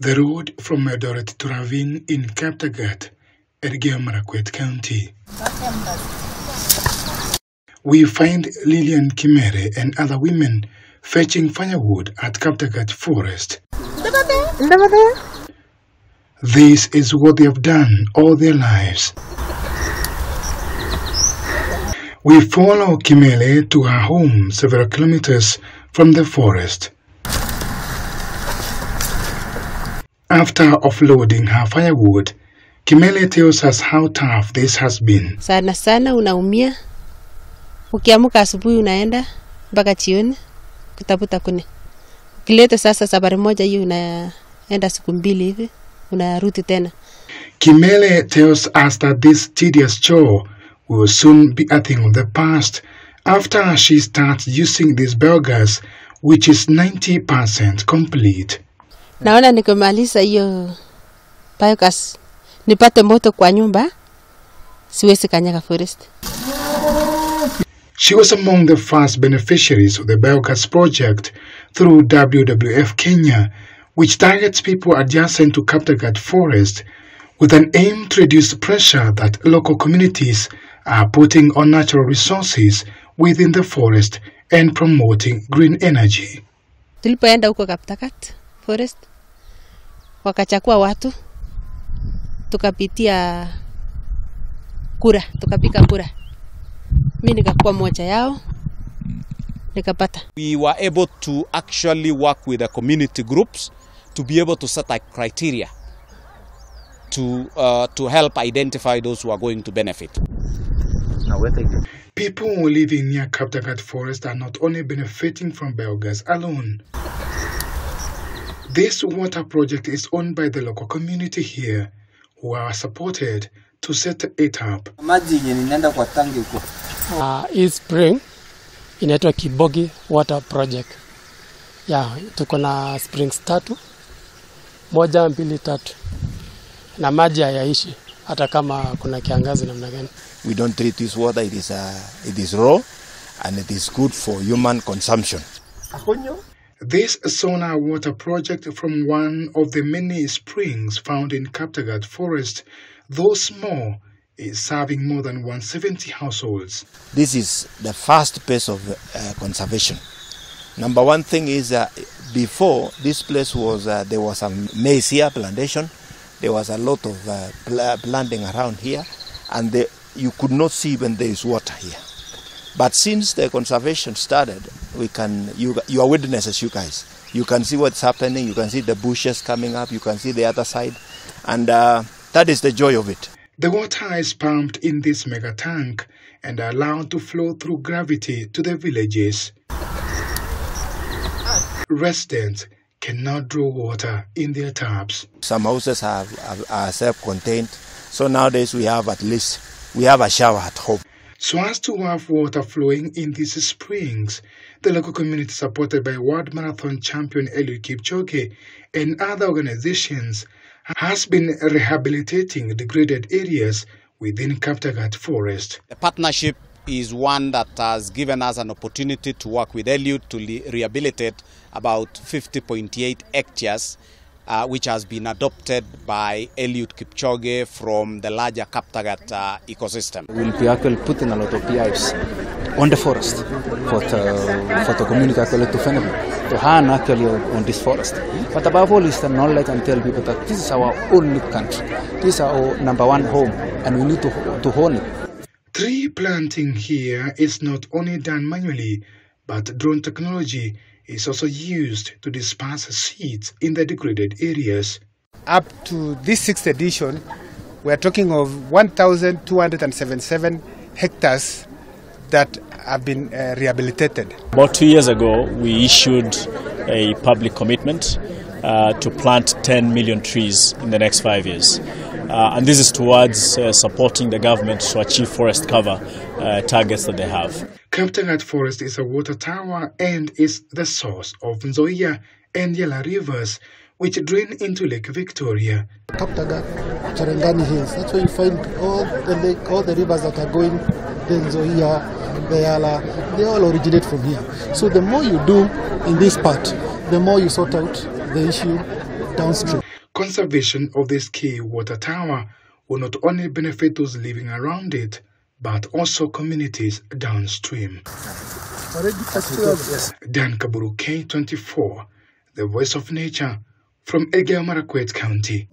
The road from Eldoret to Ravine in Kaptagat, Elgeyo-Marakwet County. We find Lillian Kimere and other women fetching firewood at Kaptagat forest. This is what they have done all their lives. We follow Kimele to her home several kilometers from the forest. After offloading her firewood, Kimele tells us how tough this has been. Sana unaumia. Ukiamka asubuhi unaenda mpaka jioni kutafuta kuni. Ukileta sasa safari moja hiyo unaenda siku mbili hivi unarudi tena. Kimele tells us that this tedious chore will soon be a thing of the past after she starts using this biogas, which is 90% complete. Naona nikimaliza hiyo biogas nipate moto kwa nyumba siwezi kanyaga forest. She was among the first beneficiaries of the biogas project through WWF Kenya, which targets people adjacent to Kaptagat forest with an aim to reduce pressure that local communities are putting on natural resources within the forest and promoting green energy. Tulipoenda huko Kaptagat forest wakachakua watu tukapitia kura tukapika kura. Mimi nikakuwa moja yao nikapata. We were able to actually work with the community groups to be able to set a criteria to help identify those who are going to benefit. People living near Kaptagat forest are not only benefiting from biogas alone. This water project is owned by the local community here, who are supported to set it up. Hii spring inaitwa Kipchoge water project. Tuko na springs 3, 1, 2, 3. Na maji hayaishi hata kama kuna kiangazi namna gani. We don't treat this water, it is raw and it is good for human consumption. This solar water project from one of the many springs found in Kaptagat forest, though small, is serving more than 170 households. This is the first phase of conservation. Number one thing is before this place was there was a maize here plantation. There was a lot of planting around here, and you could not see when there is water here. But since the conservation started, you are witnesses, you guys. You can see what's happening. You can see the bushes coming up. You can see the other side, and that is the joy of it. The water is pumped in this mega tank and allowed to flow through gravity to the villages. Residents cannot draw water in their taps. Some houses are self-contained, so nowadays we have a shower at home. So as to have water flowing in these springs, the local community supported by World Marathon champion Eliud Kipchoge and other organizations has been rehabilitating degraded areas within Kaptagat forest. The partnership is one that has given us an opportunity to work with Eliud to rehabilitate about 50.8 hectares, which has been adopted by Eliud Kipchoge from the larger Kaptagat ecosystem. We'll be actually putting a lot of beehives on the forest for the community actually to benefit, to harn actually on this forest. But above all is the knowledge and tell people that this is our only country. This is our #1 home and we need to own it. Tree planting here is not only done manually, but drone technology is also used to disperse seeds in the degraded areas. Up to this 6th edition, we are talking of 1,277 hectares that have been rehabilitated. About 2 years ago, we issued a public commitment to plant 10 million trees in the next 5 years. And this is towards supporting the government to achieve forest cover targets that they have. Kaptagat forest is a water tower and is the source of Nzoia and Yala rivers, which drain into Lake Victoria. Kaptagat, Charangani Hills, that's where you find all the rivers that are going, the Nzoia, the Yala, they all originate from here. So the more you do in this part, the more you sort out the issue downstream. Conservation of this key water tower will not only benefit those living around it, but also communities downstream. Dan Kaburu, K24, the voice of nature from Elgeyo-Marakwet County.